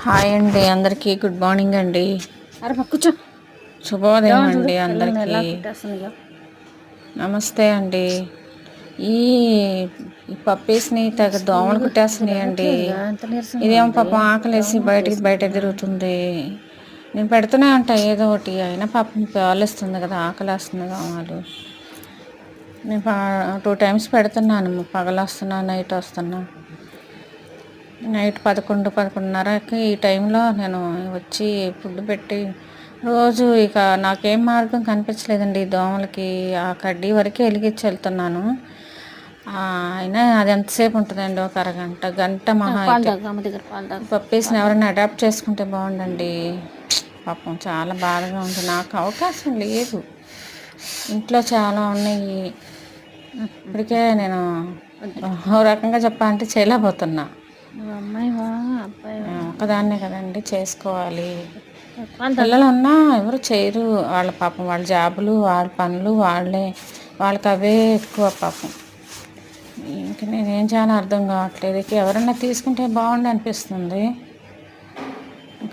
Hi అండి, అందరికీ good morning అండి. అరే కూర్చో. శుభోదయం అండి పిల్లల్ని ఎలా అందరికీ. కుట్టేస్తున్నాయో. నమస్తే అండి. ఈ ఈ పప్పీస్ని తెగ దోమలు కుట్టేస్తున్నాయండి. ఎంత నీరసంగా ఇదేమో ఉంది. పాపం ఆకలేసి బయట తిరుగుతుంది. నేను పెడుతూనే ఉంటా ఏదో ఒకటి, అయినా పాపం పాలిస్తుంది కదా, ఆకలేస్తుంది దోమలు. నేను 2 times పెడుతున్నాను, పగలు వస్తున్నా, నైట్ వస్తున్నా. నైట్ 11, 11:30కి ఈ టైంలో నేను వచ్చి ఫుడ్ పెట్టి రోజు ఇక నాకేం మార్గం కనిపించలేదండి దోమలకి. ఆ కడ్డీ వరకే వెలిగించి వెళ్తున్నాను. అయినా అది ఎంతసేపు ఉంటుందండి, ఒక అరగంట గంట మహా అయితే. పప్పీస్ని ఎవరైనా అడాప్ట్ చేసుకుంటే బాగుండండి. పాపం చాలా బాధగా ఉంది. నాకు అవకాశం లేదు, ఇంట్లో చాలా ఉన్నాయి. ఇప్పటికే నేను ఓ రకంగా చెప్పాలంటే చేయలేకపోతున్నా. ఒకదాన్నే కదండి చేసుకోవాలి. పిల్లలు ఉన్నా ఎవరు చేయరు. వాళ్ళ పాపం వాళ్ళ జాబులు, వాళ్ళ పనులు వాళ్ళకి అవే ఎక్కువ పాపం. ఇంక నేనేం చాలా అర్థం కావట్లేదు. ఇక ఎవరన్నా తీసుకుంటే బాగుండు అనిపిస్తుంది.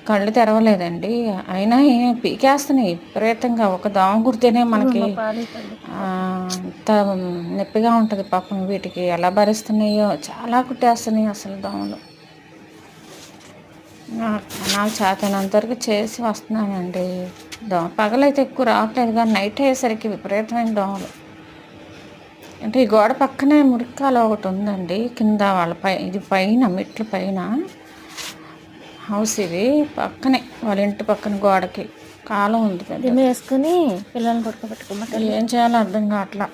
కళ్ళు తెరవలేదండి, అయినా పీకేస్తున్నాయి విపరీతంగా. ఒక దోమ కుడితేనే మనకి అంత నొప్పిగా ఉంటుంది పాపం. వీటికి ఎలా భరిస్తున్నాయో, చాలా కుట్టేస్తున్నాయి అసలు దోమలు. నాకు చేతనంతవరకు చేసి వస్తున్నానండి. పగలైతే ఎక్కువ రావట్లేదు, కానీ నైట్ అయ్యేసరికి విపరీతమైన దోమలు. అంటే ఈ గోడ పక్కనే మురికాల ఒకటి ఉందండి, కింద వాళ్ళ ఇది పైన మెట్ల పైన హౌస్. ఇది పక్కనే వాళ్ళ ఇంటి పక్కన గోడకి కాలం ఉంది, వేసుకుని పిల్లల్ని పడుకోబెట్టుకోమంటే ఏం చేయాలో అర్థం కావట్లా.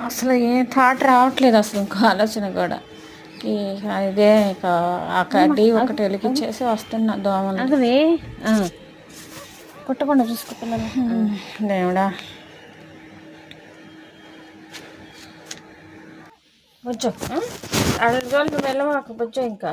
అసలు ఏ థాట్ రావట్లేదు అసలు, ఇంకో ఆలోచన కూడా. ఇదే ఇక ఆ కడ్డీ ఒకటి వెలిగించేసి వస్తున్నా దోమలు. అదే కుట్టకుండా చూసుకో పిల్లలు. దేవుడా, కొంచెం 2 రోజులు వెళ్ళమాకు కొంచెం. ఇంకా